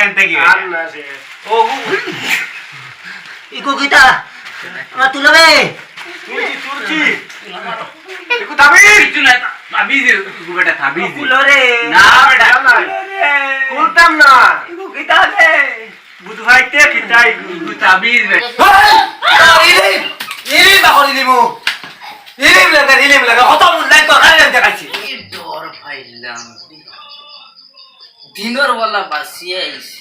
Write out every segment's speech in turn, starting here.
খেলতে গিয়ে আর না সে ও ইকো কিটা আমার তুলবে তুলছি একটু দাবি কিছু না তাবিজ বেটা তাবিজ তুলরে না বেটা খুলতাম না ইকো কিটা রে বুধ ভাইতে কিটাই তাবিজ বেটা ইলিম বাহরি দিমু ইলিম লাগা কত মুলাই তো খালি দেখাইছি ডর পাইলাম দিনের বেলা বাঁচিয়ে আইছি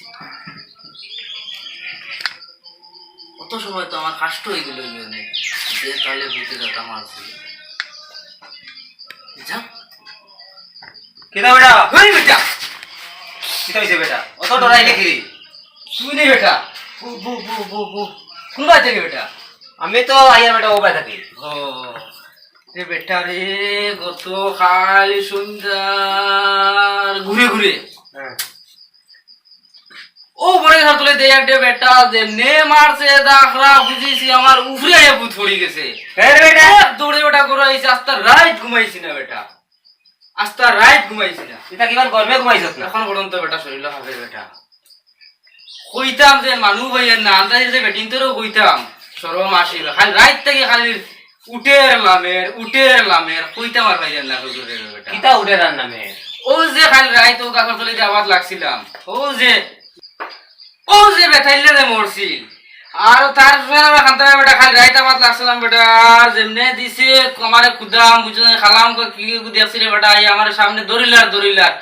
কত সময় তো আমার কষ্ট হয়ে গেল যে তাহলে বুঝতে যেতাম আছে কিটা বেটা ওই বেটা কিটা হইছে বেটা অত ডরাই দেখি তুই নেই বেটা কোন বাই থেকে বেটা আমি তো আইয়া বেটা ও বাই থাকি ও রে বেটা রে গত কাল সন্ধ্যার ঘুরে ঘুরে ও বড় ঘর তুলে দেয় একটা বেটা যে নে মারছে দাখরা বুঝিছি আমার উফরে আয়া ভূত পড়ে গেছে ফের বেটা দৌড়ে বেটা করে আইছে আস্তা রাত ঘুমাইছি না বেটা আস্তা রাত ঘুমাইছি না এটা কিমান গরমে ঘুমাইছত না এখন পর্যন্ত বেটা শরীর হবে বেটা কইতাম যে মানুষ ভাইয়ের না আমরা যে বেটিং তোরও কইতাম সরম আসিবে খালি রাত থেকে খালি উটের লামের কইতাম আর ভাইয়ের না বেটা কিটা উঠে রান নামে ও যে খালি রাত ও গাছর তলে যে আওয়াজ লাগছিলাম ও যে বেথাইলে যে মরছিল আর তার খান্তারা বেটা খালি রাত আওয়াজ লাগছিলাম বেটা যেমনে দিছে আমারে খুদাম বুঝে খালাম কি দেখছিলে বেটা এই আমার সামনে দরিলার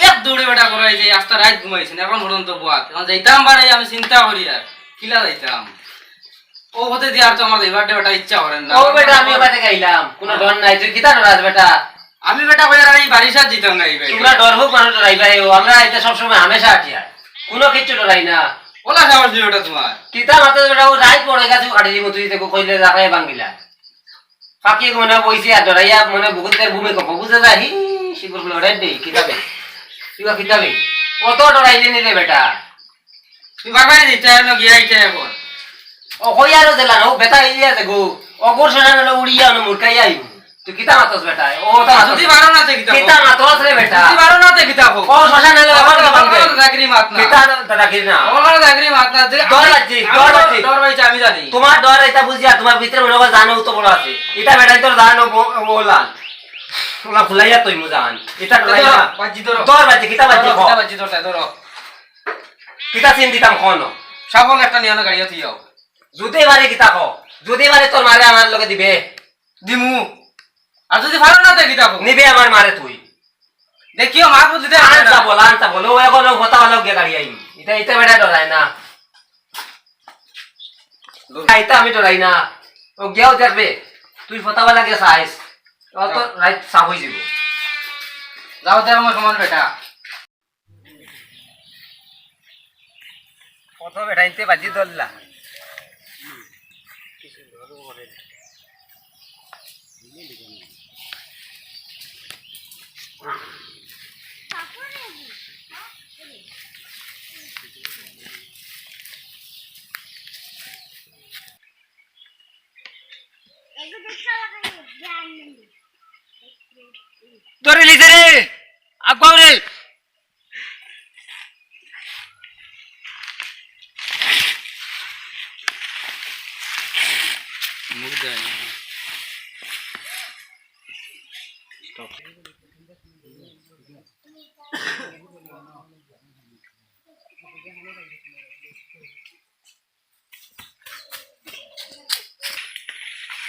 এক দৌড়ে বেটা করাই যে আস্তা রাত ঘুমাইছেন এখন পর্যন্ত বুয়াত এখন যাইতাম বারে আমি চিন্তা করি আর কিলা যাইতাম ও হতে দিয়ে আর তো আমার এবারে বেটা ইচ্ছা করেন না ও বেটা আমি বাতে গাইলাম কোনো ডর নাই তুই কিটা ডরাস বেটা আমি বেটা কই আর এই বারিশাত দিতাম না এই ভাই তোমরা ডর হোক মানুষ ডরাই ভাই আমরা এটা সব সময় হামেশা আটিয়া কোনো কিছু ডরাই না ওলা সাহস দিও বেটা তোমার কিতা মাতে বেটা ও রাত পড়ে গেছে কাটি দিব তুই দেখো কইলে রাখাই বাঙ্গিলা ফাকি মনে বইছে আর ডরাইয়া মনে বুকুতের ভূমি কপ বুঝে যায় হি শিগুর লড়াই দেই কিতাবে তুই কিতাবে কত ডরাইলে নি রে বেটা তুই বাবাই দিতা না গিয়া আইতা এখন ও কইয়ারো দিলা ও বেটা ইয়া দেখো অগর সোনা না উড়িয়া না মুরকাই আই তুই কিতা মাতস বেটা ও তা যদি বারো না তে কিতা কিতা মাতস রে বেটা যদি বারো না তে কিতা ও সোনা না লাগা চাকরি মাত না কিতা দাদাগিরি না ওলা চাকরি মাত না ডর ভাইছে আমি জানি তোমার ডর এটা বুঝিয়া তোমার ভিতরে মনে হয় জানো তো বড় আছে এটা বেটা তোর জানো বলান ওলা ফুলাইয়া তুই মুজান এটা ডরাই না বাজি ধরো ডর বাজি কিতা বাজি কো কিতা বাজি ধরো কিতা চিন দিতাম কোন সাবল একটা নিয়ানো গাড়ি থিয়াও যদি মারে কিতা কো যদি মারে তোর মারে আমার লগে দিবে দিমু আর যদি ভালো না তে কিতা নিবে আমার মারে তুই দেখিও মার বুঝি দে আনতা বলো ও এখন কথা হলো গে গাড়ি আই এটা বেটা ডরাই না এটা আমি ডরাই না ও গেও দেখবে তুই ফটাবা লাগে সাইজ ও তো রাইট সাফ হই যাব যাও দে আমার সমান বেটা কত বেটাইতে বাজি দল্লা তোরে লিজে রে আগাও রে মুখ দে স্টপ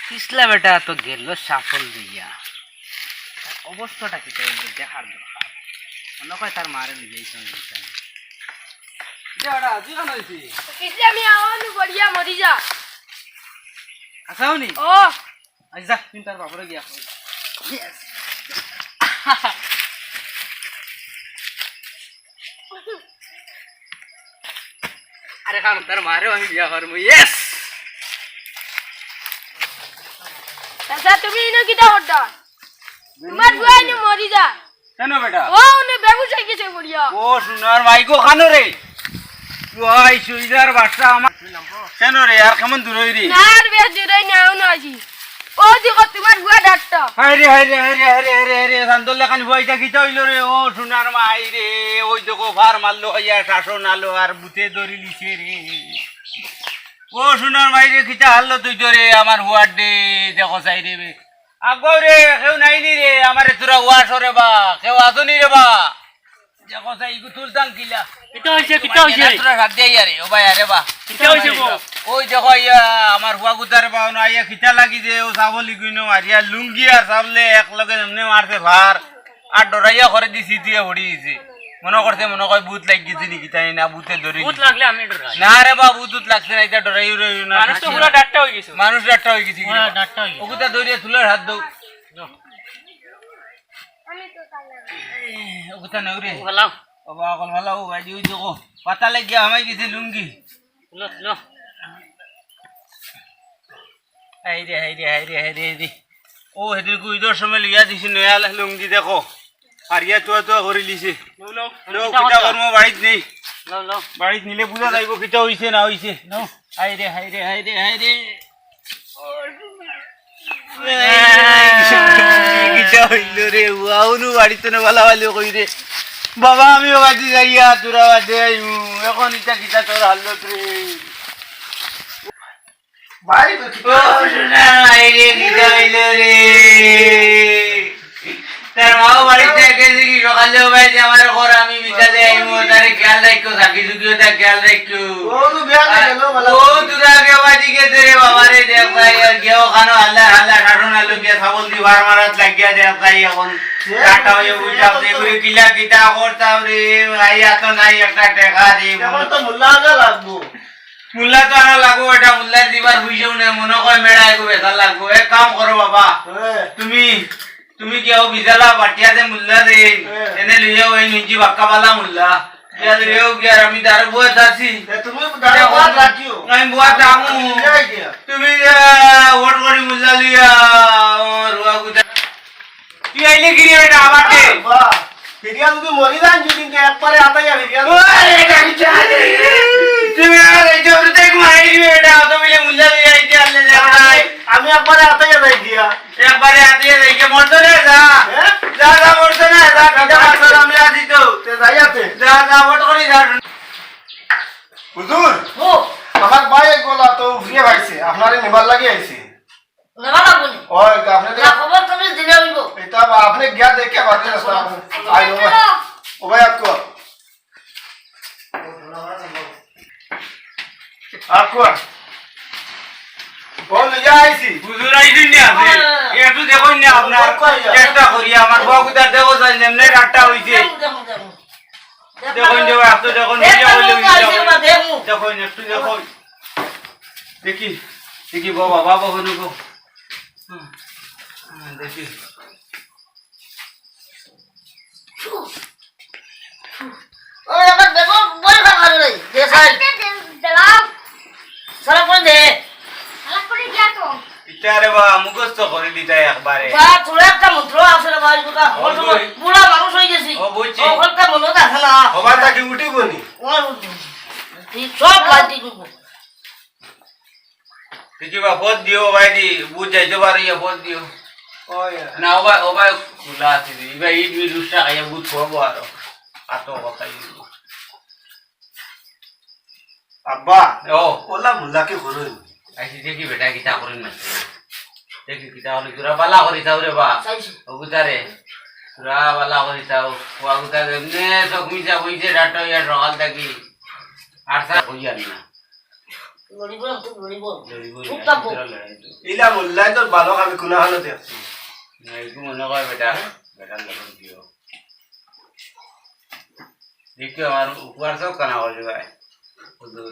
পিছলা বেটা তো গেল সাফল দিয়া অবস্থাটা কি দেখার দরকার মনে হয় তার মারে নিজেই সঙ্গে আমি আওয়ানু বড়িয়া মরি যা আসাওনি ও আইজা তুই তার বাপরে গিয়া আরে খান তার মারেও আমি বিয়া করবো ইয়েস আচ্ছা তুমি ইনো কিটা হড্ডা তোমার বুয়াই নে মরি যা কেন বেটা ও নে বেগুসাই গেছে বড়িয়া ও সোনার মাইকো খানো রে তুই সুইদার বাসা আমার কেন রে আর কেমন দূর হইরি না আর বেশ জুরাই নাও না আজি ও দেখো তোমার বুয়া ডাক্তার হাইরে সান্তল লেখান বইটা কি হইল রে ও সোনার মাই রে ওই দেখো ভার মারলো ইয়া শাসন আলো আর বুতে ধরি লিছে রে ও সোনার মাই রে কিটা হারলো তুই তো রে আমার হুয়ার দে দেখো চাই রে আগো রে কেউ নাইনি রে আমারে তোরা ওয়াশ রে বা কেউ আসনি রে বা দেখো চাই ইগু তুলতাম কিলা কিতা হইছে তোরা সাথ দিয়ে আরে ও ভাই আরে বা কিতা হইছে গো ওই দেখো ইয়া আমার হুয়া গুতার পাও না ইয়া খিতা লাগি যে ও ছাগলি গুইনো মারিয়া লুঙ্গি আর সাবলে এক লগে এমনি মারছে ভার আর ডরাইয়া করে দিছি দিয়ে হড়ি দিছে মনে করছে মনে কয় ভূত লাগি গেছে নাকি তাই না ভূতে ধরি ভূত লাগলে আমি ডরাই না রে বা ভূত লাগছে না এটা ডরাই না মানুষ তো পুরো ডাক্তার হই গেছে মানুষ ডাক্তার হয়ে গেছে পুরো ডাক্তার হই ও গুতা ধরিয়া তুলার হাত দাও ও গুতা নাও রে ভালো বাবা কল ভালো ভাই ওই দেখো পাতা লাগিয়া আমায় গেছে লুঙ্গি লো হাইরে ও হেদির কুইদর সময় লিয়া দিছি নয়া লুঙ্গি দেখো আর ইয়া তো করে লিছে লো কিটা করমো বাড়িত নেই লো বাড়িত নিলে বুঝা যাইব কিটা হইছে না হইছে হাইরে কিটা হইল রে ওয়াউনু বাড়িতে না ভালো ভালো কই রে বাবা আমিও বাড়ি যাইয়া তোরা বাদে আইমু এখন ইটা কিটা তোর হাল্লত রে ভাই ও সোনা আইরে কিটা হইল রে তার মাও বাড়িতে গেছে কি সকালেও বাইতে আমার ঘর আমি বিকালে আইমু তারে খেয়াল রাখো সাকি সুকিও তা খেয়াল রাখো ও তো বিয়া গেল ভালো ও তোরা কে বাড়ি গেছে রে বাবা রে দেখ ভাই আর গেও খানো আল্লাহ শাসন আলো গিয়া ছাগল দি ভার মারাত লাগিয়া দেখ ভাই এখন টাটা হয়ে বুঝাও দে করে কিলা কিটা করতাম রে আইয়া তো নাই একটা টাকা রে আমার তো মুল্লা আগা লাগবো মুল্লা তো আনা লাগবো এটা মুল্লার দিবার বুঝেও না মনে কয় মেড়া একো বেকার লাগবো এক কাম করো বাবা তুমি কি ও বিজালা বাটিয়া দে মুল্লা দে এনে লিয়ে ওই নিজি বাক্কা বালা মুল্লা ইয়া লিয়েও গিয়া আমি তার বুয়া আছি তুমি দাঁড়া বাদ রাখিও আমি বুয়া দামু তুমি ওট করি মুল্লা লিয়া রুয়া গুদা তুই আইলে গিরি বেটা আমাকে বাহ ফিরিয়া যদি মরি যান যদি একবারে আতাইয়া ফিরিয়া ওরে গাড়ি চালে তুমি আর এই যে ওরতে ঘুমাই বেটা তো মিলে মুল্লা লিয়া আইতে আলে যাই আমি একবারে আতাইয়া যাই দিয়া একবারে আতিয়ে যাইকে মরতো না যা মরতো না যা কিটা মারতো আমি আছি তো তে যাইয়াতে যা ওট করি যা হুজুর ও আমার ভাই এক গোলা তো ফিরে ভাইছে আপনারে নিবার লাগি আইছে নেবা লাগবো নি ওই আপনি না খবর তুমি দিলে হইব এটা আপনি গিয়া দেখে বাদে রাস্তা আই ও ভাই আকো বল যা আইছি হুজুর আইদিন না আপনি একটু দেখুন না আপনার চেষ্টা করি আমার বাবুদার দেখো যাই নেমনে রাতটা হইছে দেখুন যে এত যখন নিজে হইলো দেখুন একটু দেখুন দেখি বাবা হনু গো দেখি ওই আমার দেখো বড় খাবার নাই দে সাইড দিলাম সারা করে দে হালা করে গিয়া তো ইটারে বা মুখস্থ করে দিতে একবারে বা তোরা একটা মন্ত্র আছে রে ভাই গোটা বুড়া মানুষ হয়ে গেছি ও বুঝছি ও একটা মনে থাকে না হবার তাকি উঠিবনি ঠিক সব লাইটি করবো দেখি বা ভোট দিও ভাই দি বুঝ যাইতে পারি ভোট দিও ওই না ওবা খোলা আছে দিবা ইট বি দুষ্টা খাইয়া বুঝ খাবো আর তো কথা আব্বা ও ওলা মুল্লাকে বলুন আইসি দেখি বেটা কিতা করেন না দেখি কিতা হলে তোরা বালা করি তাও রে বা চাইছি ওগুতারে তোরা বালা করি তাও ওগুতা এমনি জখমি যা হইছে ডাটা ইয়া সকাল থাকি আর স্যার হই জানি না লড়িব তো লড়িব লড়িব খুব তাপ ইলা মুল্লাই তো ভালো আমি কোনা হলো দেখছি এইটু মনে কয় বেটা বেটার লগন দিও দেখি আমার উপহার সব কানা হয়ে যায় হুজুর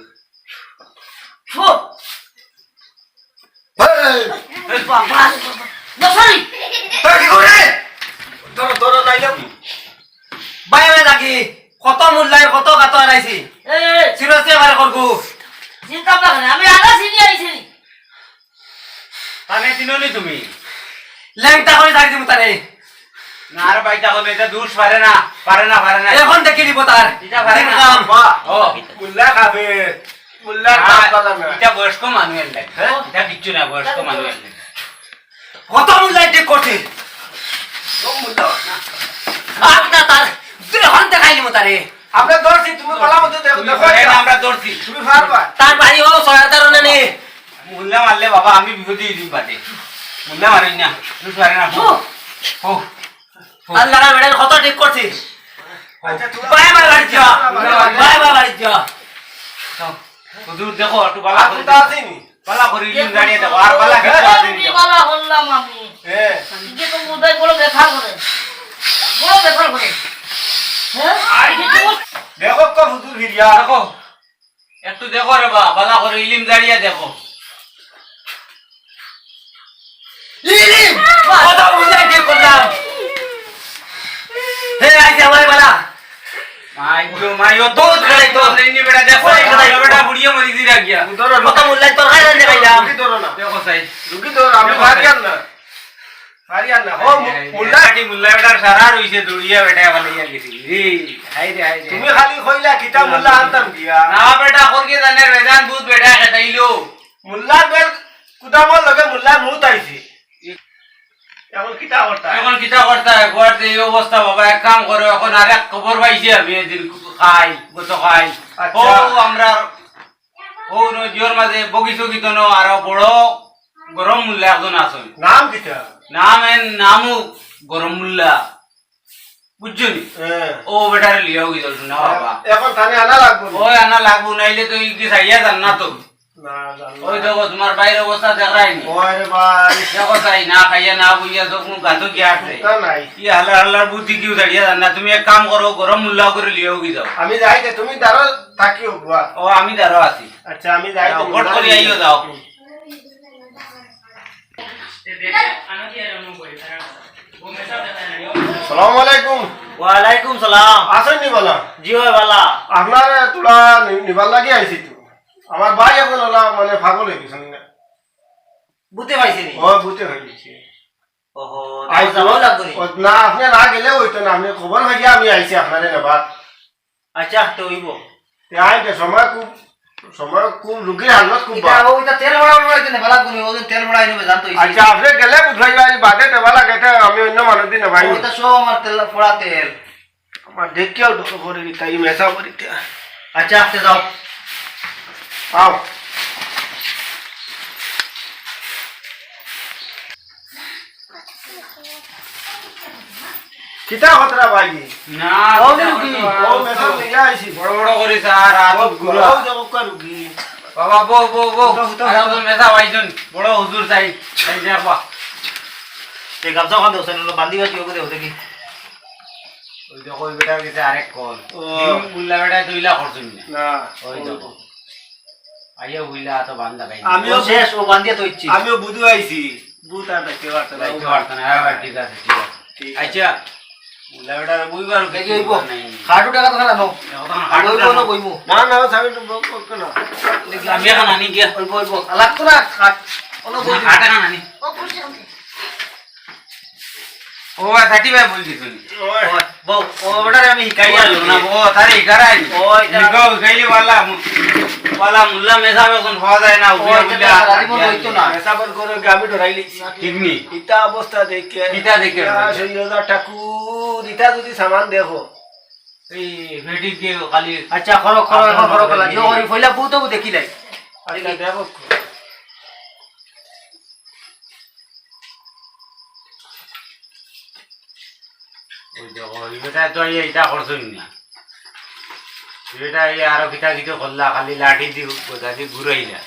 ফো এই বাবা না সরি কি করে ধরো নাইলাম বাইরে লাগি কত মুল্লাই কত গাত আনাইছি এই সিরসে বারে করগু চিন্তা না আমি আগা সিনি আইছি তানে চিনোনি তুমি ল্যাংটা করে দাঁড়িয়ে দিমু তারে না আর বাইটা হবে এটা দুষ পারে না এখন দেখে দিব তার এটা পারে না কাম ও মুল্লা খাবে মুল্লা কাম পালা না এটা বয়স্ক মানুষের লাগে এটা কিচ্ছু না বয়স্ক মানুষের লাগে কত মূল্য ঠিক করছে আপনার তার তুই হন দেখাইলি মো তারে আপনি ধরছি তুমি বলা মতো দেখো তুমি পারে না, আমরা ধরছি। তুমি পারবা তার বাড়ি হলো ৬০০০ নে মুল্লা মারলে বাবা আমি বিপদে দিই বাদে মুল্লা মারি না তুমি পারে না ও আল্লাহ বেড়ার কত ঠিক করছে আচ্ছা তুমি বাই বাই বাড়ি যা বাই বাই বাড়ি যা হুজুর দেখো একটু বালা করে আপনি আসেনি বালা করে ইলিম দাঁড়িয়ে দেখো আর বালা কিছু আসেনি দেখো। বালা হল্লাম আমি হ্যাঁ যে তো উদয় বড় ব্যথা করে বড় ব্যথা করে হ্যাঁ আর কিছু দেখো কো হুজুর ভিড়িয়া দেখো একটু দেখো রে বা বালা করে ইলিম দাঁড়িয়ে দেখো ইলিম কত মূল্য ঠিক করলাম হে আইছে ভাই বালা মাইও তো নি বেটা দেখো বেটা বুড়িয়ে মরি দিরা গিয়া ধরো কত মূল্য তোর খাইলাম দেখাইলাম রুগী ধরো না দেখো সাই রুগী ধরো আমি পারিয়ান না পারিয়ান না ও মুল্লা মুল্লা বেটার সারা রইছে দৌড়িয়া বেটা ভালাইয়া গেছি রে হাই রে হাই রে তুমি খালি কইলা কিতা মুল্লা আনতাম দিয়া না বেটা কোনকে জানে বেজান দুধ বেটা খেতাইলো মুল্লা বেল কুদামর লগে মুল্লা মুত আইছি এখন কিতা করতা এখন কিতা করতে হয় করতে এই অবস্থা বাবা এক কাম করো এখন আর এক খবর পাইছি আমি এদিন খাই গত খাই ও আমরা ও নদীর মাঝে বগিচো গীতন আরো বড় গরম মূল্য একজন আসুন নাম কিতা নামও গরম মূল্যা বুঝছনি হ্যাঁ ও বেটার লিয়াও গিয়ে শুনা বাবা এখন থানে আনা লাগবো না। ওই আনা লাগবো নাইলে তো কি চাইয়া যান না তো না জানো ওই দেখো তোমার বাইরের অবস্থা দেখায়নি ওরে ভাই দেখো চাই না খাইয়া না বুঝিয়া তো কোনো গাতো কি আছে তা নাই কি হালার বুদ্ধি কিউ দাঁড়িয়ে যান না তুমি এক কাম করো গরম মূল্য করে লিয়াও গিয়ে যাও আমি যাই তে তুমি দাঁড়ো থাকিও বুয়া ও আমি দাঁড়ো আছি আচ্ছা আমি যাই তে ভোট করে আইও যাও আসসালামু আলাইকুম ওয়ালাইকুম সালাম আসেন নি বলা জি ভাই বালা আপনার তোলা নিবার লাগি আইছি তো আমার ভাই এখন ওলা মানে পাগল হয়ে গেছেন বুঝতে পাইছি নি ও বুঝতে হয়ে গেছে ওহো আই যাওয়া লাগবে নি না আপনি না গেলে হইতো না আপনি খবর হয়ে আমি আইছি আপনারে নেবার আচ্ছা তো হইব আইতে সময় খুব রুগীর হালত খুব এটা ওইটা তেল বড়া বড়া দিনে বালা কোনি ওজন তেল বড়া নিবে জানতো আচ্ছা আপনি গেলে বুঝাই ভাই বাদে দেবা লাগে এটা আমি অন্য মানুষ দিন ভাই ওইটা সব আমার তেল পোড়া তেল আমার দেখিয়াও ঢোক করে তাই মেসা করিতে আচ্ছা আপনি যাও আও কিতা হতরা ভাই না ও রুগী ও মেসা নিয়ে আইছি বড় বড় করে স্যার আর গুড়া ও দেখো কা রুগী বাবা বো আর তো মেসা ভাইজন বড় হুজুর চাই চাই যাবা এই গামছা খান দেও সেন বান্দিবা কি ওকে দেও দেখি ওই দেখো ওই বেটার কাছে আরেক কল ও। মুল্লা বেটা তুইলা করছুন না না ওই দেখো আইয়া উইলা তো বান্দা গাই আমিও শেষ ও বান্দিয়া তো ইচ্ছি আমিও বুধু আইছি বুধ আর দেখতে পারতে না লাইতে পারতো না হ্যাঁ ঠিক আছে ঠিক আছে আচ্ছা মুল্লা বেটা বুইবার দেখি হইব হাড়ু টাকা তো খালা নাও হাড়ু হইব না বইমু না না সামনে তো বক বক না আমি এখন আনি গিয়া হইব হইব লাগতো না খাট কোন বই আটা কান আনি ও 35 বল দিছনি বউ ও বেটারে আমি হিকাই কাইয়া আলো না ও তারে ইকারাই ও এটা নিগাও গাইলি ওয়ালা মুল্লা মেসা এখন হওয়া যায় না উবিয়া বুইলা রাজিমন হইতো না মেসাবর করে আমি ধরাই লইছি ঠিক নি ইতা অবস্থা দেখে ইটা দেখে সৈয়দা ঠাকুর ইতা যদি সামান দেখো এই ভেটি কে খালি আচ্ছা খরো খরো এখন খরো কলা যে ওরি ফইলা বউ তো দেখি লাই আচ্ছা দেখো ওই দেখো এটা তো এইটা করছুন না এটা এই আরো কিটা কিছু করলা খালি লাঠি দি কোথা দি ঘুরাইলা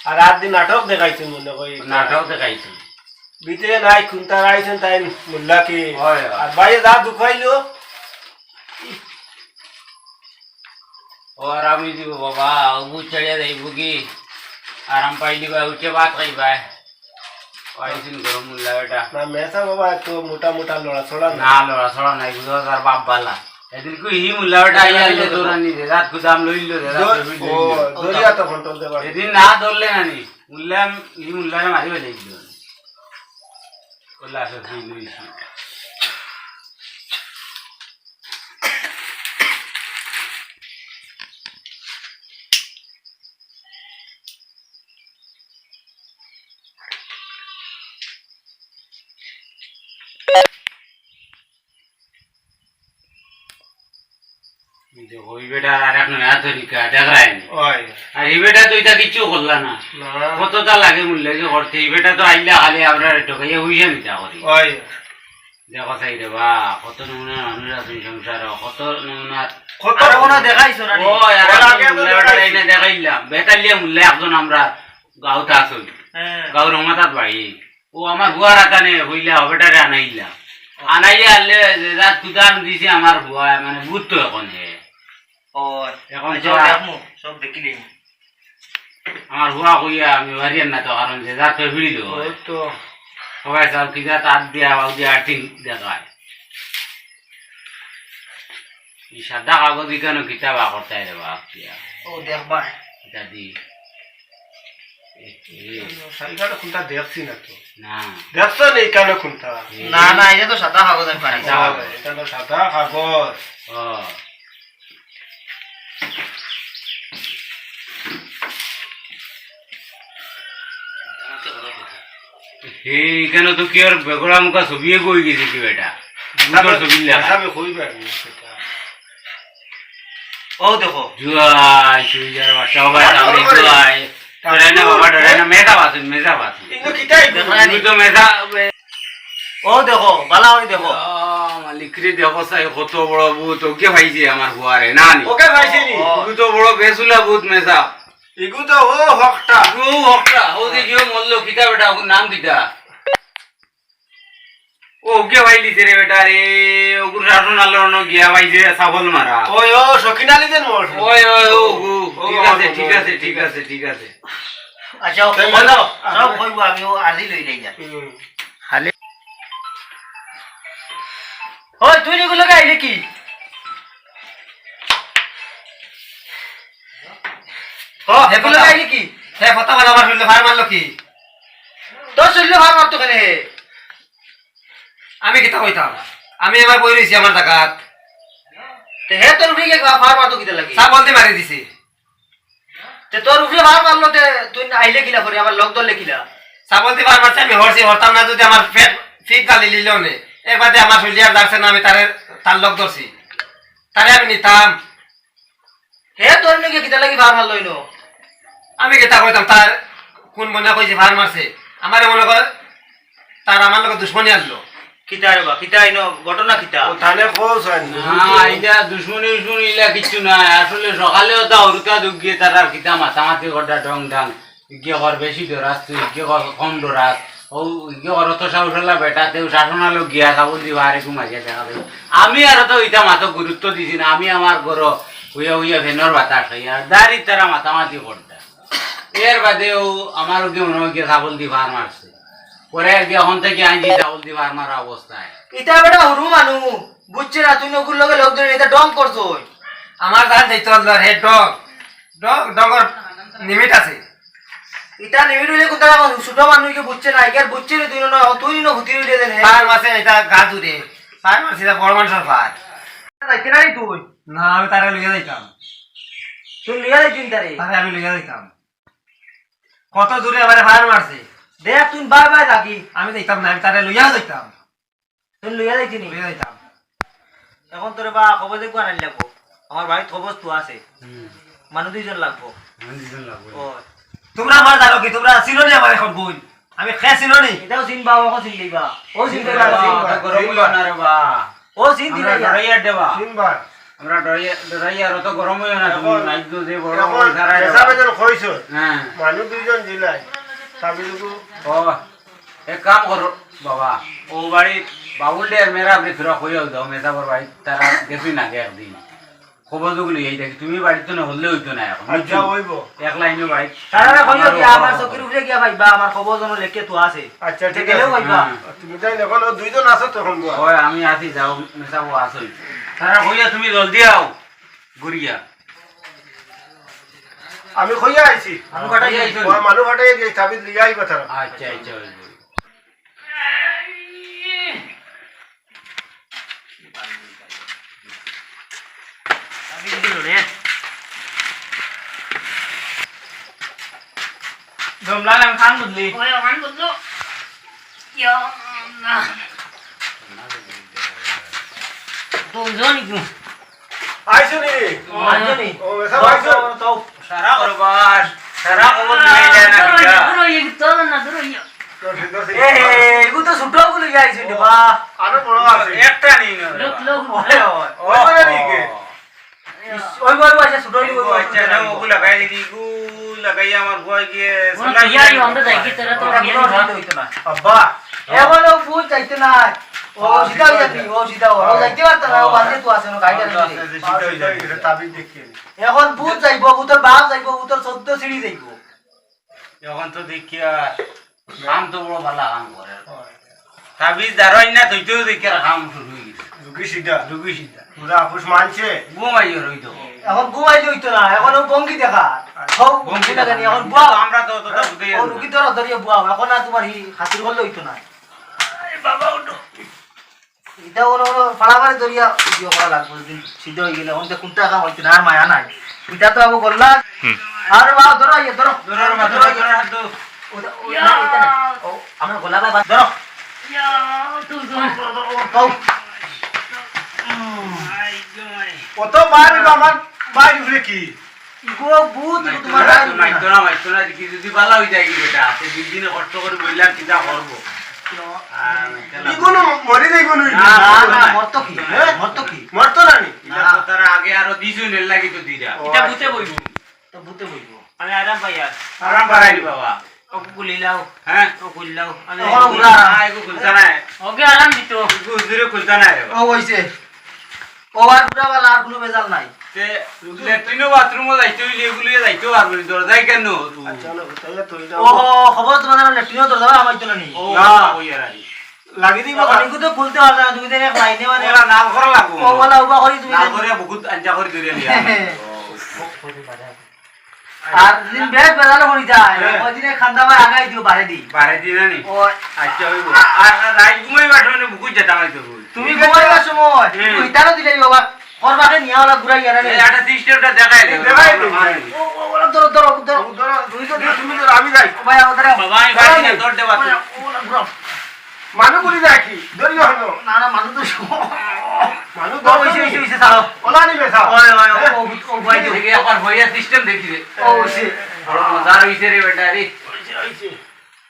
আর রাত দিন নাটক দেখাইছেন মনে কই নাটক দেখাইছে ভিতরে নাই খুনতা আইছেন তাই মুল্লা কি হয় আর বাইরে দা দুখাইলো ও আর আমি দিব বাবা উবু চড়িয়া যাইব কি আরাম পাই দিবা উঠে ভাত খাইবা আইসিন গরম মুল্লা বেটা না মেসা বাবা একটু মোটা মোটা লড়া ছড়া না না লড়া ছড়া নাই বুঝো তার বাপ বালা এদিন কই হি মুল্লা বেটা আইয়া দিলে দৌড়ানি দে রাত গুদাম লইলো দে রাত ও দরিয়া তো কন্ট্রোল দেবা এদিন না ধরলে নানি মুল্লা হি মুল্লারে মারিবে যাইছিল ওলা সে কি লইছি ওই বেটা আর এক নয়া তরিকা দেখায়নি ওই আর এই বেটা তো এটা কিছু করলা না না কতটা লাগে মূল্য যে করতে এই বেটা তো আইলা খালি আমরা টোকাইয়া হইয়া নিতা করি ওই দেখো চাই রে বা কত নমুনা মানুষ আছে সংসার কত নমুনা কত আর কোনো দেখাইছো না ওই আর ওর আগে মূল্য তো বেটা দেখাইছি। এনে দেখাইলাম বেতালিয়া মূল্য একজন আমরা গাঁওতে আসল হ্যাঁ গাঁওর মাথাত বাড়ি ও আমার বুয়ার হাতানে হইলা বেটারে আনাইলা আনাইলে আনলে রাত কুদান দিছে আমার বুয়া মানে বুঝ তো এখন হে ওই এখন যাও দেখমু সব দেখিলি আমার হুয়া কইয়া আমি বাড়িয়ার না তো কারণ যে যাতে ভিড়িল ওই তো সবাই সব কি যা তার দিয়া বাউ দিয়া আর্থিং দেখায় এই সাদা কাগজ কেন কিতাবা করতে রে বাপ দিয়া ও দেখবা এটা দি সাইকাটা কোনটা দেখছি না তো না দেখছো নি কেন কোনটা না না এটা তো সাদা কাগজ আমি পারি এটা তো সাদা কাগজ ও এইখানে তো কি আর বেগড়া মুখা ছবিয়ে কই গেছে কি বেটা সুন্দর ছবি লেখা আমি কইবে সেটা ও দেখো জুয়াই সুইজার বাসা সবাই সামনে জুয়াই ডরে না বাবা ডরে না মেজা বাসুন ইনো কিটাই তুমি তো মেজা ও দেখো বালা হই দেখো মালিক রে দেখো সাই কত বড় ভূত ওকে ভাইছে আমার হুয়ারে না নি ওকে ভাইছি নি তুই তো বড় বেসুলা ভূত মেজা ইগু তো ও হকটা ও হকটা ও দেখিও মল্ল কিতা বেটা ওর নাম কিতা ও ওকে ভাইলিছে রে বেটা রে ওগুর শাসন আলোড়ন গিয়া ভাইছে সাবল মারা ওই ও সকিনালি দেন মোর ওই ওই ও ঠিক আছে আচ্ছা ও বলো সব কইবো আমি ও আরজি লই লই যা ওই তুই এগুলো গাইলে কি ও এগুলো গাইলে কি হে ফটা বালা আমার শুনলে ভার মারলো কি তোর শরীরে ভার মারতো কেন হে আমি কিতা কইতাম আমি এবার বই রইছি আমার জায়গাত তে হে তোর উঠে গিয়ে ভার মারতো কিতা লাগি সা বলতে মারি দিছি তে তোর উঠে ভার মারলো তে তুই আইলে কিলা করে আবার লক দলে কিলা সা বলতে ভার মারছে আমি হরছি হরতাম না যদি আমার পেট ফিক গালি লিলেও নে একবারে আমার শুলিয়ার দাঁড়ছে না আমি তার লোক ধরছি তারে আমি নিতাম হে তোর নাকি কিতা লাগি ভার মারলো ইনো আমি কিতা কইতাম তার কোন মনে কইছে ভার মারছে আমারে মনে করে তার আমার লোক দুশ্মনী আনলো কিতা রে বা কিতা ইনো ঘটনা কিতা ও থানে খোঁজ হয় না না এটা দুশ্মনী ইলা কিছু নাই আসলে সকালেও তা হরুকা দুগিয়ে তার আর কিতা মাথামাতি করটা ঢং ঢং গিয়ে ঘর বেশি ডরাস তুই গিয়ে ঘর কম ডরাস ও গিয়ে ঘর তো সাউসালা বেটা তেও শাসনালো গিয়া চাবল দিবা আরে ঘুমাইয়া দেখা দেব আমি আর তো ইটা মাথা গুরুত্ব দিছি না আমি আমার ঘর হইয়া ভেনর বাতাস হইয়া দাঁড়ি তারা মাথামাতি করতা এর বাদেও আমারও কেউ মনে গিয়ে চাবল দি ভার মারছে পরে গিয়ে এখন থেকে আইজি চাবল দি ভার মারা অবস্থায় ইতা বেটা হরু মানু বুঝছে না তুই নকুর লগে লোক ধরে এটা ডং করছো আমার জান যাইতো হে ডগ ডগর নিমিট আছে ইতা নিবিড় হইলে কোনটা ছোট মানুষকে বুঝছে না ইকার বুঝছে না তুই ন হুতি উঠে দেন হে পার মাসে এটা গা জুড়ে পার মাসে এটা বড় মানুষের পার যাইতে নাই তুই না আমি তারে লইয়া যাইতাম তুই লিয়া যাই চিন্তারে তারে আমি লইয়া যাইতাম কত দূরে আমারে পার মারছে দেখ তুই বাই বাই থাকি আমি যাইতাম না আমি তারে লইয়া যাইতাম তুই লিয়া যাইছি নি লইয়া যাইতাম এখন তোরে বা খবর দেখবো আনাই লাগবো আমার বাড়ির খবর তো আছে মানুষ দুইজন লাগবো ও তোমরা আমার জানো কি তোমরা চিনো নি আমার এখন বই আমি খেয়ে চিনো নি এটাও চিনবা ওকে চিনলিবা ও চিনতে পারছি ও চিনতে না তিনবার আমরা ডরাইয়া আর তো গরম হইও না তুমি এখন- নাইজো যে বড় এখন বড় সারা হিসাবে যেন কইছো হ্যাঁ মানুষ দুইজন জিলাই সাবিলুকু ও এক কাম করো বাবা ও বাড়ি বাবুল ডে মেরা ভিতরে হইও দাও মেজাবর বাড়ি তারা গেছি না একদিন খবর যুগলি এই দেখি তুমি বাড়িতে না হলে হইতো না এখন আচ্ছা হইব এক লাইনে বাড়ি তারা কইও কি আমার চকির উপরে গিয়া ভাইবা আমার খবর জন লেখকে তো আছে আচ্ছা ঠিক গেলেও আছে ভাইবা তুমি তাই এখন ও দুইজন আছো তখন বুয়া। ওই আমি আসি যাও মেজাবো আসই তারা হইয়া তুমি জলদি আও গুড়িয়া আমি কইয়া আইছি আমি কটাই আইছো ওই মানুষ হাটে গিয়ে সাবিল লিয়া আইবা তারা আচ্ছা আচ্ছা হইব জমলা নাম খান বুঝলি ওই ওখান বললো ইয়া না তো জনি কি আইছো নি আইজনি ও এসব আইছো তো সারা করবাস সারা খবর নাই যায় না বিটা এ এগু তো ছোট গুলো যাইছে বা আরো বড় আছে একটা নেই না ওই মানে নি কে ওই বড় আছে ছোট গুলো ও আচ্ছা না ওগুলো লাগাই দিই গু লাগাই আমার ভয় গিয়ে হইতো না আব্বা এখন ও বুঝ যাইতে না ও সিধা যাবি ও সিধা ও যাইতে পারত না ও বাজে তো আছে না গাইডার এটা তাবিজ দেখিয়ে এখন বুঝ যাইবো উতর বাপ যাইবো উতর 14 সিঁড়ি যাইবো এখন তো দেখি আর কাম তো বড় ভালো কাম করে তাবিজ দাঁড়াই না তুইতেও দেখি আর কাম শুরু হয়ে গেছে রুগী সিধা রুগী সিদ্ধা পুরা আপুস মানছে ঘুমাইও রইতো এখন ঘুমাইলে হইতো না এখন ও বঙ্গি দেখা সব বঙ্গি দেখা নি এখন বুয়া আমরা তো অতটা বুঝে ও রুগী ধরা ধরিয়ে বুয়া এখন আর তোমার হাসির করলে হইতো না বাবা উঠো এটা ওরা ফাড়াফাড়ি ধরিয়া ইয়ে করা লাগবে দিন সিদ্ধ হয়ে গেলে এখন তো কোনটা কাম হইতো না আর মায়া নাই এটা তো আবু বললা আর বা ধরো ইয়ে ধরো ধরো মা ধরো ধরো হাত দাও ও আমার গলা বাই ধরো কও আই জয় কত বার আমার বাইরে উঠে কি ইগো বুত তোমার মাইতো না কি যদি ভালো হই যায় কি বেটা আপনি দুই দিনে কষ্ট করে বইলা কিটা করব ইগুনো মরে যাইব নই না না মরতো কি মরতো কি মরতো না নি তার আগে আরো দিছুন এর লাগি তো দিরা এটা বুঝে বইব তো ভূতে বইবো আমি আরাম পাই আর আরাম বাড়াইলি বাবা ও গুলিলাও হ্যাঁ ও গুলিলাও আমি ওরা উড়া আই গো খুলতা না ওকে আরাম দিত গুজরে খুলতা না রে ও হইছে ও আর পুরা বালা আর কোনো বেজাল নাই তে ল্যাট্রিন বাথরুমে যাইতে হইলে এগুলো যাইতে পারবো না দরজায় কেন চলো তাইলে তুই ও খবর তোমাদের লেট্রিনও তো যাবে আমাইতো না নি ও না। ওই আর আই লাগি দিব অনেকু তো খুলতে পারবে না তুমি দেন এক লাইনে মানে ওরা নাম করা লাগবো ও বলা উবা করি তুমি নাম করে বহুত আঞ্জা করে ধরে লিয়া আর দিন বেশ বেজালো করি যায় ওই দিনে খান্দাবার আগাই দিও বাড়ে দি বারে দিনা নি ও আচ্ছা হইব আর রাত ঘুমাই বাটনে বহুত যেতাম হইতো তুমি ঘুমাইবার সময় ইতারও দিলে বাবা করবাকে নিয়া ওলা ঘুরাই ইয়ারা রে এই একটা সিস্টেমটা দেখাই দে দেখাই দে। ও ওলা ধরো ধরো ধরো ধরো তুই তো তুমি তো আমি যাই ভাই আমাদের বাবা আমি বাড়ি না তোর দেবা ওলা ঘুরাও মানু করি রাখি ধরি হলো না না মানুষ তো মানু ও হইছে ছাড়ো ওলা নিবে সা ওই ওই ও ভাই দেখি একবার ভইয়া সিস্টেম দেখি রে ও হইছে বড় মজার হইছে রে বেটা রে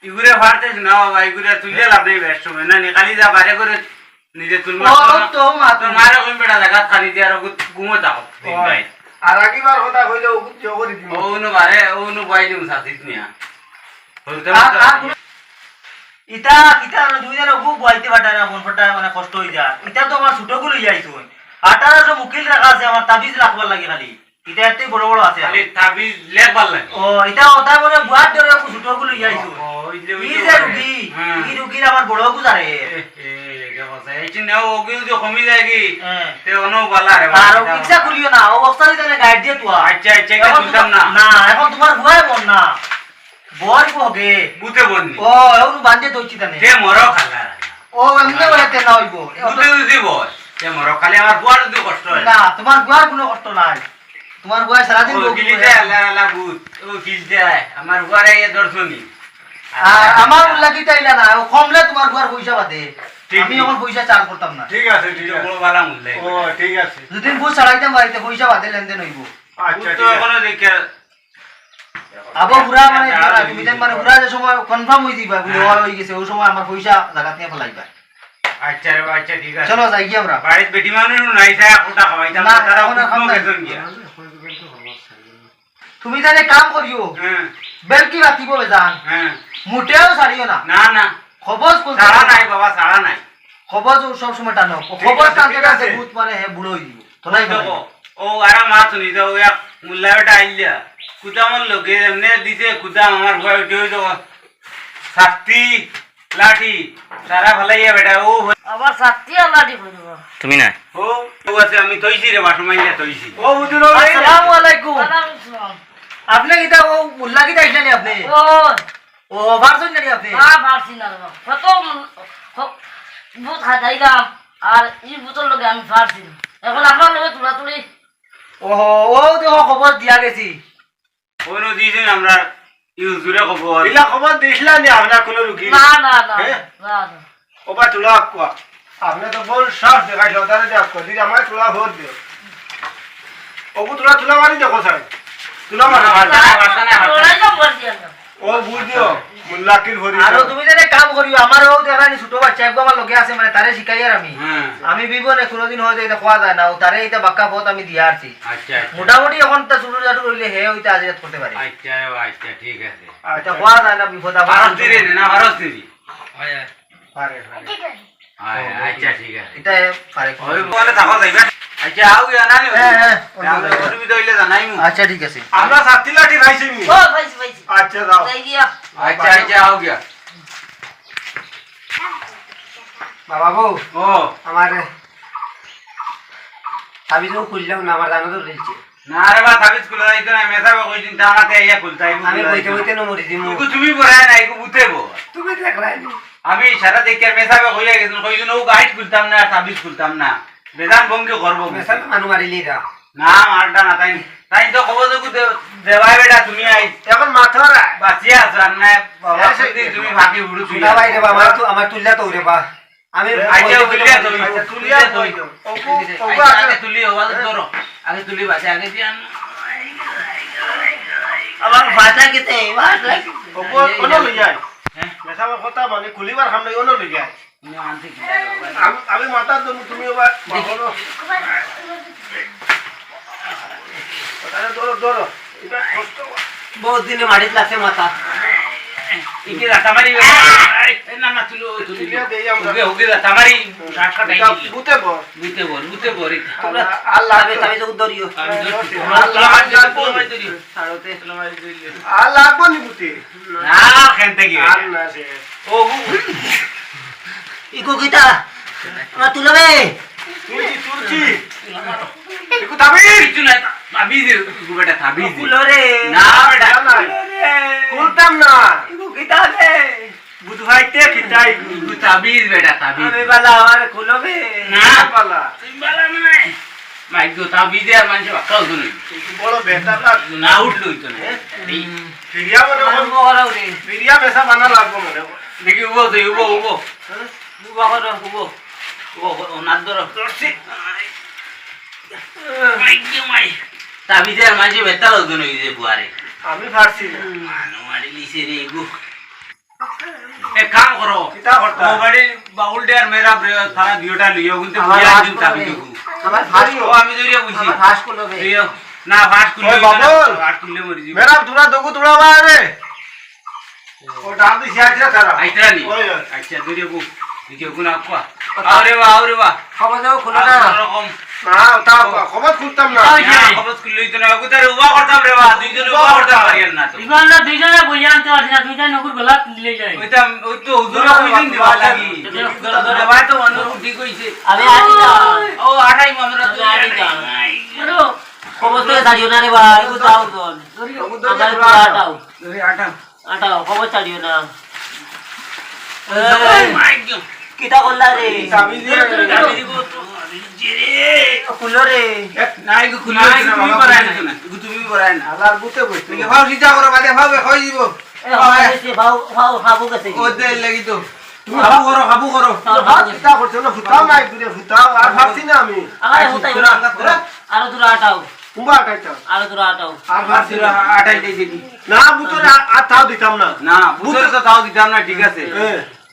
ইগুরে ফাড়তেছ না বাবা ইগুরে তুইলে লাভ নেই ব্যস্ত হবে না নিকালি যা বাইরে করে নিজে তুলমা ও তো মা তোর মারে কইম বেটা জায়গা খালি দিয়ে আর ঘুমো থাকো ভাই আর আগিবার কথা কইলে ও কি করে দিব ওনো বারে ওনো বাই দিম সাথিত নিয়া হইতে ইটা কিটা দুই দিন খুব বইতে পাটা না মন ফাটা মানে কষ্ট হই যায় ইটা তো আমার ছোট গুলো যাইছো 1800 মুকিল রাখা আছে আমার তাবিজ রাখবার লাগে খালি ইটা এত বড় বড় আছে খালি তাবিজ লেখবার লাগে ও এটা ওটা মানে বুয়ার ধরে ছোট গুলো যাইছো ওই যে ই যে রুগী ই রুগীর আমার বড় গুজারে এইটি নাও ওকে যদি কমি যায় কি হ্যাঁ তে অনো বালা রে আর ইচ্ছা করিও না ও অবস্থা দিতে গাইড দিয়ে তো আচ্ছা আচ্ছা কে তুলতাম না না এখন তোমার বুয়াই মন না বই বগে বুতে বন্নি ও এউন বান্ধে দইছি তানে তে মরো খালা ও এমনি বলেতে না হইব বুতে যদি বল তে মরো খালি আমার বুয়ার যদি কষ্ট হয় না তোমার বুয়ার কোনো কষ্ট নাই তোমার বুয়া সারা দিন ও গিলি যায় আল্লাহ আল্লাহ বুত ও কিল যায় আমার বুয়ারে এ দর্শনী আর আমার লাগি তাইলা না ও কমলে তোমার বুয়ার পয়সা বাদে ঠিক আমি এখন পয়সা চার্জ করতাম না ঠিক আছে ঠিক আছে বড় বালা মূল্য ও ঠিক আছে দুদিন বুঝ ছাড়াইতাম বাড়িতে পয়সা বাদে লেনদেন হইব আচ্ছা তো ঠিক আছে এখনো দেখে আবো পুরা মানে তুমি দেন মানে পুরা যে সময় কনফার্ম হই দিবা বলে হই গেছে ওই সময় আমার পয়সা জায়গা নিয়ে ফলাইবা আচ্ছা রে বাচ্চা ঠিক আছে চলো যাই কি আমরা বাড়িতে বেটি মানুষ নাই থাকে কোটা খাওয়াইতাম না, তারা এখন আর কোনো খাম বেতন গিয়া তুমি জানে কাম করিও হ্যাঁ বেলকি রাতিব বেজান হ্যাঁ মুটেও ছাড়িও না না না খবর বলতে সারা নাই বাবা সারা নাই খবর সব সময় টানো খবর টানতে টানতে ভূত মানে হে বুড়ো হই দিব তোলাই দেখো ও আরা মা শুনি দাও এক মুল্লা বেটা আইলা কুদামন লোকে এমনি দিছে কুদাম আমার ভয় উঠে হইতো শক্তি লাঠি সারা ভালাইয়া বেটা ও আবার সাথী আল্লাহটি কইব তুমি না ও ও আছে আমি তৈছি রে বাসমাইয়া তৈছি ও বুঝুন আসসালামু আলাইকুম ওয়ালাইকুম আসসালাম আপনি কিটা ও মুল্লা কিটা আইছানি আপনি ও ও ভারছন জানি আপনি না পারছি না বাবা কত বুত হাতাইলাম আর এই বুতর লগে আমি পারছি না এখন আপনার লগে তুলাতুলি ও ও দেখো খবর দিয়া গেছি ওনো দিছেন আমরা ইউজুরে খবর ইলা খবর দিছলা নি আমরা কোন রুগী না না না হ্যাঁ? না না ওবা তুলা কোয়া আপনি তো বল সাফ দেখাইলো তারে দেখ কদি আমার তুলা ভোট দিও ওগু তোরা তুলা মারি দেখো স্যার তুলা মারা লড়াই তো বল দিয়া না ও বুঝিও মুল্লাকিল ভরি আর তুমি যেন কাম করিও আমারও দেখানি ছোট বাচ্চা একদম আমার লগে আছে মানে তারে শিখাইয়ার আমি বিবনে কোনদিন হয়তো এটা খাওয়া যায় না ও তারে এটা বাক্কা পথ আমি দিয়া আছি আচ্ছা আচ্ছা মোটামুটি এখন তা ছোট জাটু রইলে হে ওইটা আজাদ করতে পারে আচ্ছা আচ্ছা ঠিক আছে এটা খাওয়া যায় না বিপদ আপদ ভারত দিরে না ভারত দিরি পারে পারে আচ্ছা ঠিক আছে এটা পারে ওই বলে থাকো যাইবা আচ্ছা আও ইয়া না হ্যাঁ অসুবিধা হইলে জানাই মু আচ্ছা ঠিক আছে আমরা সাথী লাঠি খাইছি নি ও ভাইছি ভাইছি আচ্ছা দাও যাই গিয়া আচ্ছা আচ্ছা আও গিয়া বাবা গো ও আমার সাবিজও খুললাম না আমার জানো তো রইছে না রে বা তাবিজ খুলে যাইতো না মেসাবে কই দিন টাকাতে আইয়া খুলতাই আমি কইতে কইতে ন মরি দিমু ইগু তুমি পড়ায় না ইগু বুতেবো তুমি দেখলাই আমি সারা দেখে মেসাবে কইয়া গেছিলাম কইজন ও গাইড খুলতাম না তাবিজ খুলতাম না বেদান ভঙ্গি করব মেসাল মানু মারিলি দা না মারটা না তাই তাই তো খবর দেখু দেবাই বেটা তুমি আই এখন মাথারা বাঁচিয়ে আছো আর না বাবা যদি তুমি ভাগি উড়ু তুই না ভাই রে বাবা আমার তুললা তো রে বা আমি আইজা উলিয়া তুমি আচ্ছা তুলিয়া কই দাও ওগু ওগু আগে তুলি ওবা ধরো আগে তুলি বাঁচে আগে দিয়ান আমার ভাষা কেতে ভাষা ওগু কোন লই যায় মেসাবা কথা মানে খুলিবার হাম নাই ওনো লই যায় আনতে কি আমি মাথা দম তুমি ওবা বলো তাহলে ধরো ধরো এটা কষ্ট বহুত দিনে মারিত লাগছে মাথা ইকে রাতামারি না না তুলো তুলি তুলিয়া দেই আমরা ওকে ওকে রাতামারি রাখা টাই দিল বুতে বল বুতে বরি আল্লাহ তাবে তো দরিও আল্লাহ সারতে সালামারি দিল আল্লাহ লাগবো নি বুতে না খেলতে কি আর না সে ও ইকো কিটা না তুলবে তুলছি একটু দাবি কিছু না তাবিজ ইকু বেটা তাবিজ ফুলরে না বেটা খুলতাম না ইকো কিটা রে বুধ ভাইতে খিটাই ইকু তাবিজ বেটা তাবিজ আমি বালা আমার খুলবে না পালা সিম্বালা নাই মাইকো তাবিজ আর মানুষ বাক্কাও শুনি বড় বেটা লাগ না উঠলো তো না ফিরিয়া মনে আমার বড় রে ফিরিয়া মেসা বানা লাগবো মনে দেখি উবো তো উবো উবো উবো করো উবো উবো ওনার ধরো মাই তাবিজ আর মানুষ বেতাল হতো না যে বুয়ারে আমি ফারছি না মানমারি লিছে রে গো এক কাম করো কিতা করতা ও বাড়ি বাউল ডে আর মেরা থানা দিওটা লিও কিন্তু বুঝা দিন তাবিজ দেখো আমার ফাঁস ও আমি জরিয়া বুঝি আমার ফাঁস করবে লিও না ফাঁস করলে ওই বাবুল! ফাঁস করলে মরি যাবো মেরা তুরা দগু তুরা বারে ও ডাল দিছি আইরা তারা আইতরা নি ওই ওই। আচ্ছা জরিয়া বু দিকে গুনা কোয়া আরে বাহ খবর দাও খুলো না রকম না তা খবর খুলতাম না খবর করলেই তো না গুতারে উবা করতাম রে বা দুইজন উবা করতাম পারিয়েন না তো ইমানদার দুইজনে বইয়া আনতে পারছি না দুইটা নকুর গলা দিলে যায় ওইটা ওই তো হুজুরা কইছেন দিবা লাগি ধরে ভাই তো অন্য ঠিক কইছে আমি আছি না ও আঠাই মামরা তো আমি আছি না। আরো খবর তো ছাড়িও না রে ভাই ইকো দাও দন আমার পুরা আটাও ধরে আঠা আটাও খবর ছাড়িও না ওই মাই গড কিটা করলা রে চাবি দিয়ে আমি দিব তো জেরে ফুলরে না ইগু খুলে তুমি পরাই না ইগু তুমি পরাই না আলার বুতে বইতে তুমি ভাও সিধা করো বাদে ভাও কই দিব এ হাইছে ভাও ভাও হাবু গেছে ও দে লাগি তো তুমি হাবু করো কিতা করছ না ফুটাও নাই দূরে ফুটাও আর ভাবছি না আমি আরে হতাই না আরো দূর আটাও কুম্বা কাইতা আরো দূর আটাও আর ভাবছি না আঠাই দেই দেখি না বুতরে আর তাও দিতাম না না বুঝলে তো তাও দিতাম না ঠিক আছে এ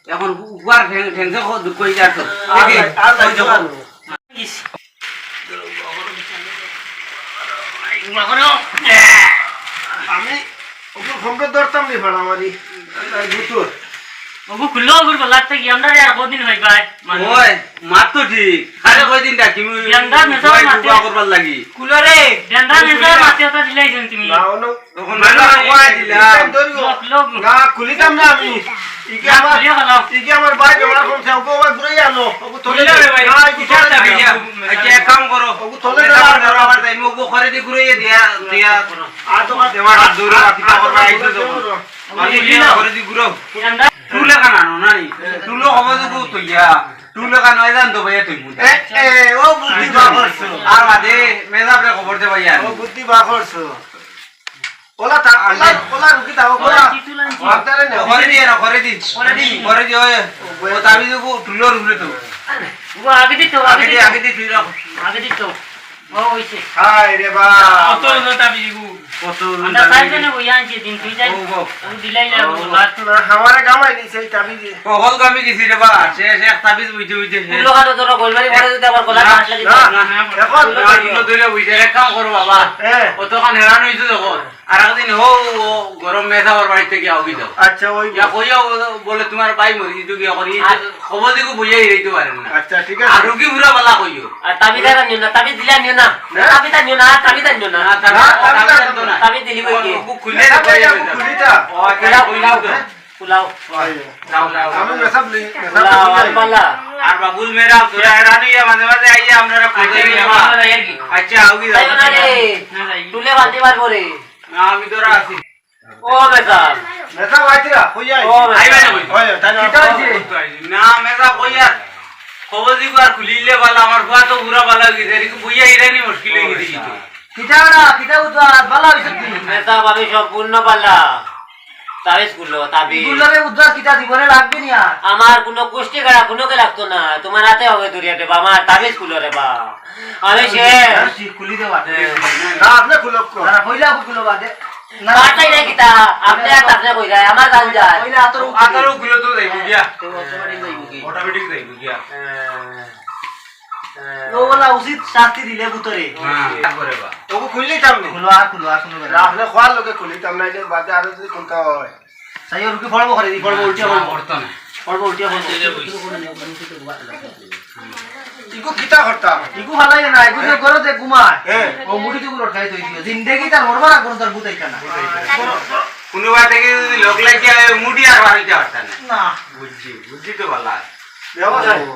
এখন উপর ঠেংসে কই যাচ্ছ আর দেখি আর ওই যখন আমি ওকে ফোনটা ধরতাম নি ফেলা আমারই বুতুর ওগো খুললো ওগো গলা থেকে আমরা আর কদিন হই ভাই ওই মাত তো ঠিক আরে কই দিন ডাকি আমি ইয়ান্দা মেসা মাতে। করবার লাগি কুলরে ডেন্ডা মেসা মাতে ওটা দিলাইছেন তুমি না ওনো তখন মেলা কই দিলা লোক না খুলিতাম না আমি ইকে আমার খুলিয়া গেলাম ইকে আমার ভাই বেমার কোন সে ওকে আবার ঘুরে আনো ওকে তোলে তুলে রে ভাই না ইকে কিটা তোলে যাবি না। আচ্ছা এক কাম করো ওকে তোলে মেলা না। ধরো আবার তাই মুগো করে দি ঘুরে দিয়া দিয়া আর তোমার দেওয়ার হাত ধরে কিটা করবা আইছো তো আমি লিনা করে দি ঘুরো ডেন্ডা তুলে কানা নাই তুলো হবে তো তুইয়া তুলে কানা জান তো ভাইয়া তুই মুদা এ এ ও বুদ্ধি বা করছো আর বাদে মেজাবরে খবর দে ভাইয়া ও বুদ্ধি বা করছো ওলা তা ওলা রুকি দাও ওলা মারতারে না করে দি না করে দি ওই ও তাবি তো তুলোর উপরে তো ওগো আগে দিতে আগে দি তুই রাখ আগে দিতে ও হইছে হাই রে বা কত হলো তাবি গু কত হলো আমরা চাইজনে বইয়া আনছি দিন তুই যাই ও দিলাই লাগবো লাট আমারে গামাই দিছে এই তাবিজ কহল কামি গেছি রে বা শেষ এক তাবিজ বুঝতে বুঝতে শেষ লোক আরো তোর গোলবাড়ি পড়ে যদি আবার গলা কাট লাগি এখন এগুলো ধরে বুঝতে এক কাম করো বাবা কতক্ষণ হেরান হইছো যখন আর একদিন গরম মেথা ওর বাড়িতে গিয়ে আউগি যাও আচ্ছা ওই ইয়া কইয়াও বলে তোমার ভাই মরি দিতো গিয়া করি খবর দিকে বুঝাই রইতে পারেন না আচ্ছা ঠিক আছে আর রুগী পুরা বালা কইও আর তাবিদার নিও না তাবিদ দিলা নিও না তাবিদ নিও না তাবিদ নিও না তাবিদ দিলি কই কি খুলে খুলিতা পুলাও আমি মেসাব লি পুলাও আলমালা আর বাবুল মেরা তোরা হেরান হইয়া মাঝে মাঝে আইয়া আপনারা খুঁজে আচ্ছা আউগি যাও তাই না রে তুলে বাঁধি পারবো রে আমি তোরা আছি ও বেটা মেসাব আইতিরা কই যাই ও আইবা না কই ওই তাই না না মেজা কইয়া খবর দিব আর খুলিলে বালা আমার বুয়া তো পুরা বালা গেছে রে বুইয়া ইরানি মুশকিল হয়ে গেছে কিন্তু কিটাড়া কিটা উদ্ধার ভালো হইছে কি মেসা ভাবে সম্পূর্ণ পাল্লা তাবিজ করলো তাবিজ গুলারে উদ্ধার কিটা জীবনে লাগবে নি আর আমার কোনো কুষ্টি গাড়া কোনোকে লাগতো না তোমার হাতে হবে দরিয়াতে বা আমার তাবিজ খুলো রে বা আমি সে খুলি দেবা না আপনি খুলক না কইলা খুলো বাদে না বাটাই না কিতা আপনি আর আপনি কই যায় আমার জান যায় কইলা আতর আতারও গুলো তো যাইব গিয়া অটোমেটিক যাইব গিয়া ও বলা উচিত শাস্তি দিলে ভিতরে হ্যাঁ করে বা ওকে খুললি তামনি খুলো আর শুনো আপনি খোয়ার লোকে খুলি তামনা এলে বাদে আরো যদি কোনটা হয় সাই ওর কি ফড়বো করে দি ফড়বো উল্টিয়া ফড়বো করতো না ফড়বো উল্টিয়া ফড়বো ইকো কিতা করতা ইকু ভালাই না ইকু যে গরতে ঘুমায় হ্যাঁ ও মুড়ি টুকু লটকাই তো দিও জিন্দেগি তার মরবার কোন তার বুতাই না কোনোবা থেকে যদি লোক লাগিয়া মুডি আর বাড়িতে আসতা না না বুঝছি তো বালা দেও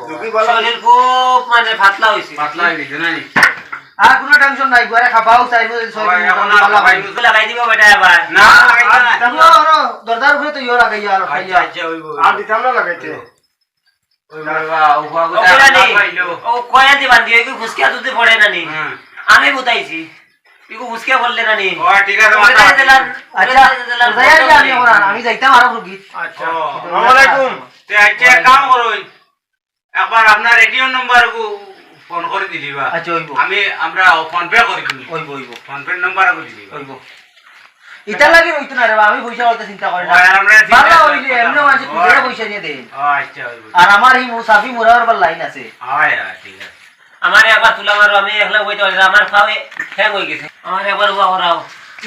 দুকি বলা শরীর খুব মানে পাতলা হইছে পাতলা হয়ে গেছে না নি আর কোনো টেনশন নাই ঘরে খাবাও চাইবো সব এখন আর ভালো ভাই লাগাই দিব বেটা আবার না লাগাইতা না তাহলে আরো দরদার উপরে তো ইয়া লাগাইয়া আর আচ্ছা খাইয়া আচ্ছা ওই আর দিতাম না লাগাইতে ওই বাবা ও বাবু ওকেলা নেই পাইলো ও কয়া দি বান্ধি এগু ফুসকিয়া দুধে পড়ে না নি হ্যাঁ আমি বুতাইছি এগু ফুসকিয়া বললে না নি ও ঠিক আছে ওরে মাথা দিলাম আচ্ছা যাইয়া আমি ওরা আমি যাইতাম আর রুগী আচ্ছা আসসালামু আলাইকুম তে আচ্ছা এক কাম করো একবার আপনার এটিএম নাম্বার ফোন করে দিলিবা আচ্ছা হইব আমরা ফোন পে করে দিই হইব হইব ফোন পে নাম্বার করে দিলিবা হইব ইটা লাগি হইতো না রে আমি পয়সা করতে চিন্তা করি না আর আমরা ভালো হইলে এমনি আছে কুড়ে পয়সা নিয়ে দেন ও আচ্ছা হইব আর আমার এই মুসাফি মুরার লাইন আছে হয় ঠিক আছে আমার একবার তুলা মারো আমি একলা বইতে পারি না, আমার খাওয়ে হ্যাং হয়ে গেছে আমার একবার উয়া করাও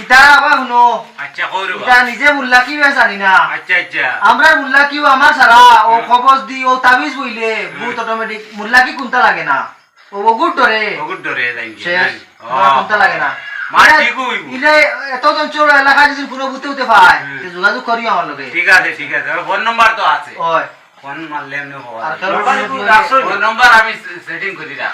ইটা আবার শুনো আচ্ছা কইরবা ইটা নিজে মুল্লা কি বেশ জানি না আচ্ছা আচ্ছা আমরা মুল্লা কিও আমার সারা ও খবর দি ও তাবিজ বইলে বহুত অটোমেটিক মুল্লা কি কোনটা লাগে না ও গুড ধরে বহুত ডরে যাই শেষ কোনটা লাগে না মা ঠিক হইব ইলে এত অঞ্চল এলাকা যদি কোনো বুতে উঠে পায় তে যোগাযোগ করিও আমার লগে ঠিক আছে ফোন নাম্বার তো আছে ওই ফোন মারলে এমনি হওয়া আর যাবে। কারো ফোন নাম্বার আমি সেটিং করে রাখ